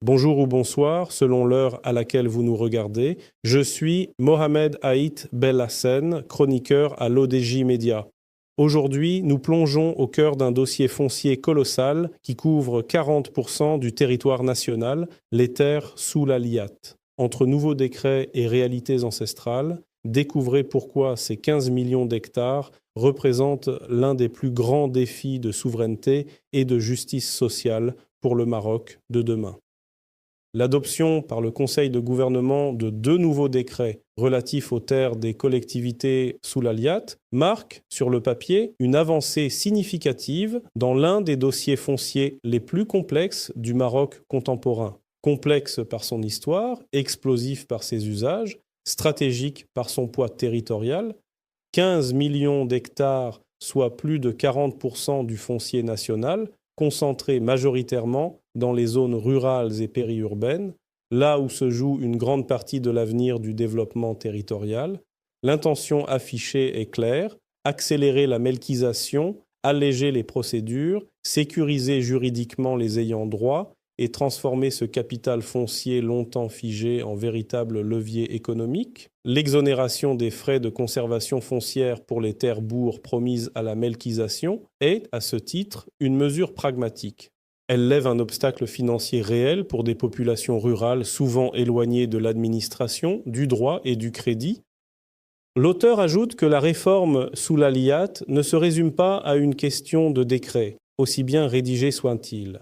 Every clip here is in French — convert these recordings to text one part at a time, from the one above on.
Bonjour ou bonsoir, selon l'heure à laquelle vous nous regardez. Je suis Mohamed Haït Belhassen, chroniqueur à l'ODJ Média. Aujourd'hui, nous plongeons au cœur d'un dossier foncier colossal qui couvre 40% du territoire national, les terres sous la Liat. Entre nouveaux décrets et réalités ancestrales, découvrez pourquoi ces 15 millions d'hectares représentent l'un des plus grands défis de souveraineté et de justice sociale pour le Maroc de demain. L'adoption par le Conseil de gouvernement de 2 nouveaux décrets relatifs aux terres des collectivités sous la Liat marque, sur le papier, une avancée significative dans l'un des dossiers fonciers les plus complexes du Maroc contemporain. Complexe par son histoire, explosif par ses usages, stratégique par son poids territorial, 15 millions d'hectares, soit plus de 40% du foncier national, concentrés majoritairement dans les zones rurales et périurbaines, là où se joue une grande partie de l'avenir du développement territorial. L'intention affichée est claire, accélérer la melkisation, alléger les procédures, sécuriser juridiquement les ayants droit et transformer ce capital foncier longtemps figé en véritable levier économique. L'exonération des frais de conservation foncière pour les terres bourgs promises à la melkisation est, à ce titre, une mesure pragmatique. Elle lève un obstacle financier réel pour des populations rurales souvent éloignées de l'administration, du droit et du crédit. L'auteur ajoute que la réforme sous la Liat ne se résume pas à une question de décret, aussi bien rédigé soit-il.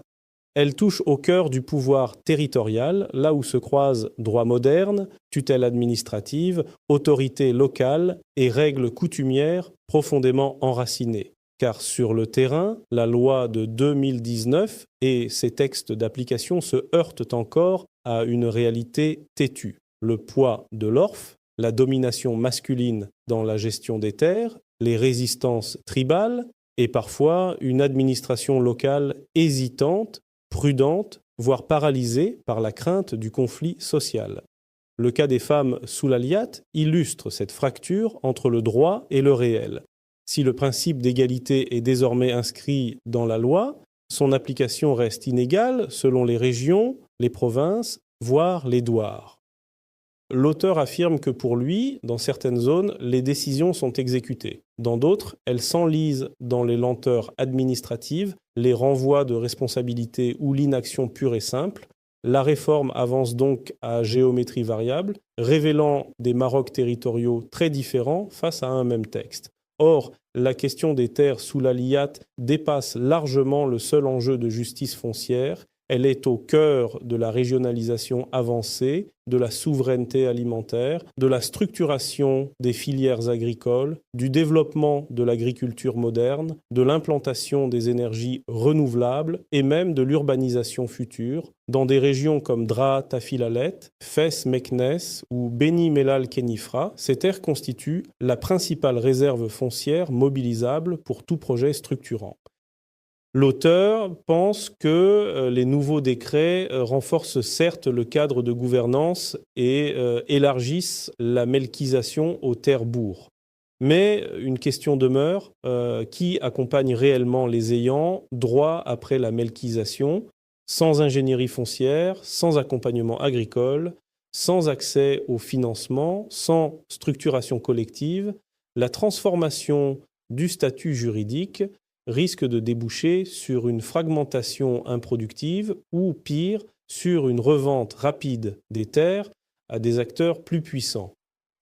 Elle touche au cœur du pouvoir territorial, là où se croisent droit moderne, tutelle administrative, autorité locale et règles coutumières profondément enracinées. Car sur le terrain, la loi de 2019 et ses textes d'application se heurtent encore à une réalité têtue. Le poids de l'ORF, la domination masculine dans la gestion des terres, les résistances tribales et parfois une administration locale hésitante, prudente, voire paralysée par la crainte du conflit social. Le cas des femmes sous la Liat illustre cette fracture entre le droit et le réel. Si le principe d'égalité est désormais inscrit dans la loi, son application reste inégale selon les régions, les provinces, voire les douars. L'auteur affirme que pour lui, dans certaines zones, les décisions sont exécutées. Dans d'autres, elles s'enlisent dans les lenteurs administratives, les renvois de responsabilité ou l'inaction pure et simple. La réforme avance donc à géométrie variable, révélant des Marocs territoriaux très différents face à un même texte. Or, la question des terres sous la Liat dépasse largement le seul enjeu de justice foncière. Elle est au cœur de la régionalisation avancée, de la souveraineté alimentaire, de la structuration des filières agricoles, du développement de l'agriculture moderne, de l'implantation des énergies renouvelables et même de l'urbanisation future. Dans des régions comme Draa Tafilalet, Fès Meknès ou Beni Mellal Kenifra, ces terres constituent la principale réserve foncière mobilisable pour tout projet structurant. L'auteur pense que les nouveaux décrets renforcent certes le cadre de gouvernance et élargissent la melkisation aux terres bourgs. Mais une question demeure, qui accompagne réellement les ayants droit après la melkisation, sans ingénierie foncière, sans accompagnement agricole, sans accès au financement, sans structuration collective, la transformation du statut juridique risque de déboucher sur une fragmentation improductive ou, pire, sur une revente rapide des terres à des acteurs plus puissants.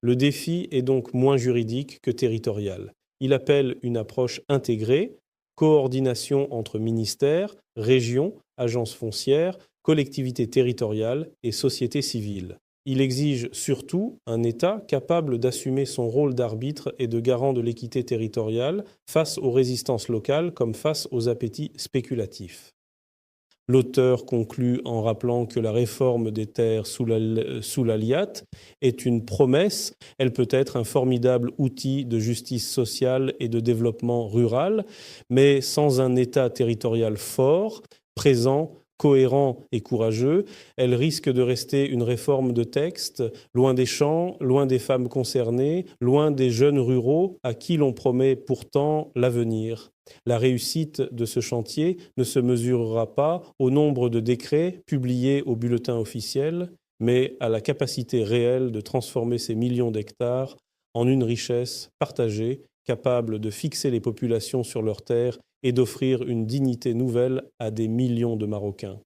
Le défi est donc moins juridique que territorial. Il appelle une approche intégrée, coordination entre ministères, régions, agences foncières, collectivités territoriales et sociétés civiles. Il exige surtout un État capable d'assumer son rôle d'arbitre et de garant de l'équité territoriale face aux résistances locales comme face aux appétits spéculatifs. L'auteur conclut en rappelant que la réforme des terres sous la Liat est une promesse. Elle peut être un formidable outil de justice sociale et de développement rural, mais sans un État territorial fort, présent cohérent et courageux. Elle risque de rester une réforme de texte, loin des champs, loin des femmes concernées, loin des jeunes ruraux à qui l'on promet pourtant l'avenir. La réussite de ce chantier ne se mesurera pas au nombre de décrets publiés au bulletin officiel, mais à la capacité réelle de transformer ces millions d'hectares en une richesse partagée, capable de fixer les populations sur leurs terres et d'offrir une dignité nouvelle à des millions de Marocains.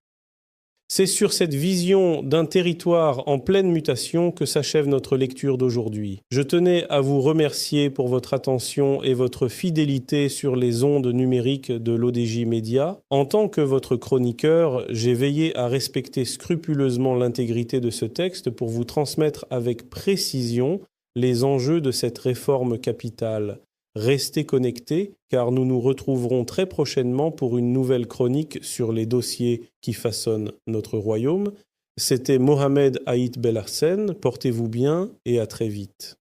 C'est sur cette vision d'un territoire en pleine mutation que s'achève notre lecture d'aujourd'hui. Je tenais à vous remercier pour votre attention et votre fidélité sur les ondes numériques de l'ODJ Média. En tant que votre chroniqueur, j'ai veillé à respecter scrupuleusement l'intégrité de ce texte pour vous transmettre avec précision les enjeux de cette réforme capitale. Restez connectés car nous nous retrouverons très prochainement pour une nouvelle chronique sur les dossiers qui façonnent notre royaume. C'était Mohamed Aït Belhassen, portez-vous bien et à très vite.